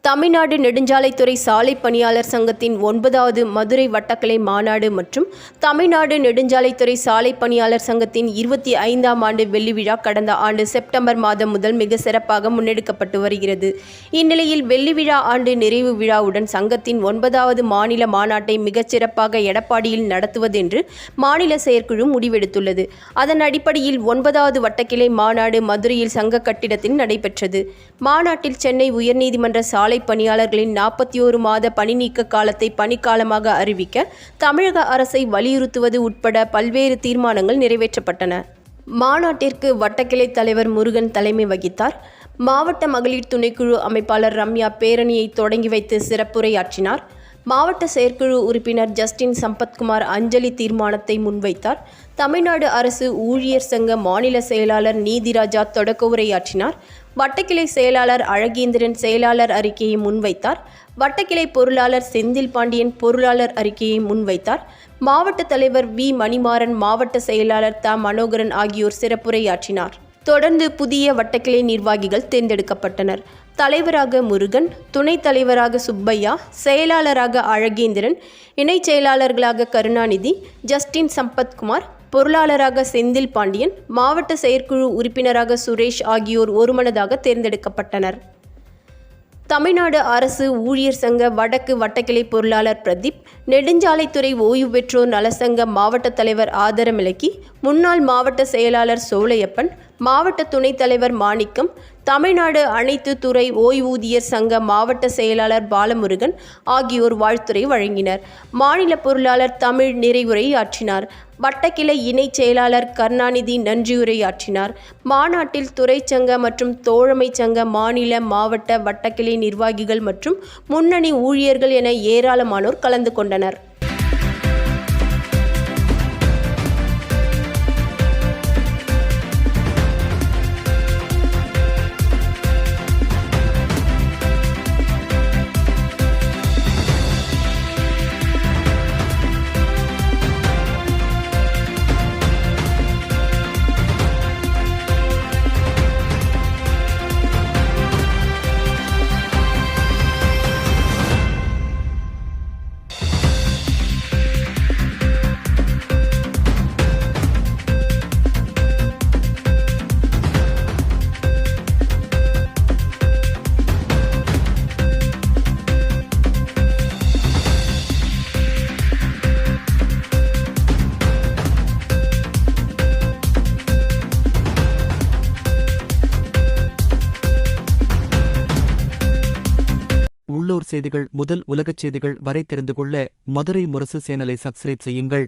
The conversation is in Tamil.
தமிழ்நாடு நெடுஞ்சாலைத்துறை சாலை பணியாளர் சங்கத்தின் 9வது மதுரை வட்டக்கிளை மாநாடு மற்றும் தமிழ்நாடு நெடுஞ்சாலைத்துறை சாலை பணியாளர் சங்கத்தின் 25ஆம் ஆண்டு வெள்ளி விழா கடந்த ஆண்டு செப்டம்பர் மாதம் முதல் மிக சிறப்பாக முன்னெடுக்கப்பட்டு வருகிறது. இந்நிலையில் வெள்ளி விழா ஆண்டு நிறைவு விழாவுடன் சங்கத்தின் 9வது மாநில மாநாட்டை மிகச் சிறப்பாக எடப்பாடியில் நடத்துவதென்று மாநில செயற்குழு முடிவெடுத்துள்ளது. அதன் அடிப்படையில் 9வது வட்டக்கிளை மாநாடு மதுரையில் சங்க கட்டிடத்தில் நடைபெற்றது. மாநாட்டில் சென்னை உயர்நீதிமன்ற சாலை பணியாளர்களின் 41 மாத பணி நீக்க காலத்தை பணிக்காலமாக அறிவிக்க தமிழக அரசை வலியுறுத்துவது உட்பட பல்வேறு தீர்மானங்கள் நிறைவேற்றப்பட்டன. மாநாட்டிற்கு வட்டக்கிளை தலைவர் முருகன் தலைமை வகித்தார். மாவட்ட மகளிர் துணைக்குழு அமைப்பாளர் ரம்யா பேரணியை தொடங்கி வைத்து சிறப்புரையாற்றினார். மாவட்ட செயற்குழு உறுப்பினர் ஜஸ்டின் சம்பத்குமார் அஞ்சலி தீர்மானத்தை முன்வைத்தார். தமிழ்நாடு அரசு ஊழியர் சங்க மாநில செயலாளர் நீதிராஜா தொடக்க உரையாற்றினார். வட்டக்கிளை செயலாளர் அழகேந்திரன் செயலாளர் அறிக்கையை முன்வைத்தார். வட்டக்கிளை பொருளாளர் செந்தில் பாண்டியன் பொருளாளர் அறிக்கையை முன்வைத்தார். மாவட்ட தலைவர் வி மணிமாறன், மாவட்ட செயலாளர் த மனோகரன் ஆகியோர் சிறப்புரையாற்றினார். தொடர்ந்து புதிய வட்டக்கிளை நிர்வாகிகள் தேர்ந்தெடுக்கப்பட்டனர். தலைவராக முருகன், துணைத் தலைவராக சுப்பையா, செயலாளராக அழகேந்திரன், இணைச் செயலாளர்களாக கருணாநிதி, ஜஸ்டின் சம்பத்குமார், பொருளாளராக செந்தில் பாண்டியன், மாவட்ட செயற்குழு உறுப்பினராக சுரேஷ் ஆகியோர் ஒருமனதாக தேர்ந்தெடுக்கப்பட்டனர். தமிழ்நாடு அரசு ஊழியர் சங்க வடக்கு வட்டக்கிளை பொருளாளர் பிரதீப், நெடுஞ்சாலைத்துறை ஓய்வு பெற்றோர் நலசங்க மாவட்ட தலைவர் ஆதரமிலக்கி, முன்னாள் மாவட்ட செயலாளர் சோலையப்பன், மாவட்ட துணைத் தலைவர் மாணிக்கம், தமிழ்நாடு அனைத்து துறை ஓய்வூதியர் சங்க மாவட்ட செயலாளர் பாலமுருகன் ஆகியோர் வாழ்த்துரை வழங்கினர். மாநில பொருளாளர் தமிழ் நிறைவுரையாற்றினார். வட்டக்கிளை இணைச் செயலாளர் கருணாநிதி நன்றியுரையாற்றினார். மாநாட்டில் துறைச்சங்க மற்றும் தோழமை சங்க மாநில, மாவட்ட, வட்டக்கிளை நிர்வாகிகள் மற்றும் முன்னணி ஊழியர்கள் என ஏராளமானோர் கலந்து கொண்டனர். உள்ளூர் செய்திகள் முதல் உலகச் செய்திகள் வரை தெரிந்து கொள்ள மதுரை முரசு சேனலை சப்ஸ்கிரைப் செய்யுங்கள்.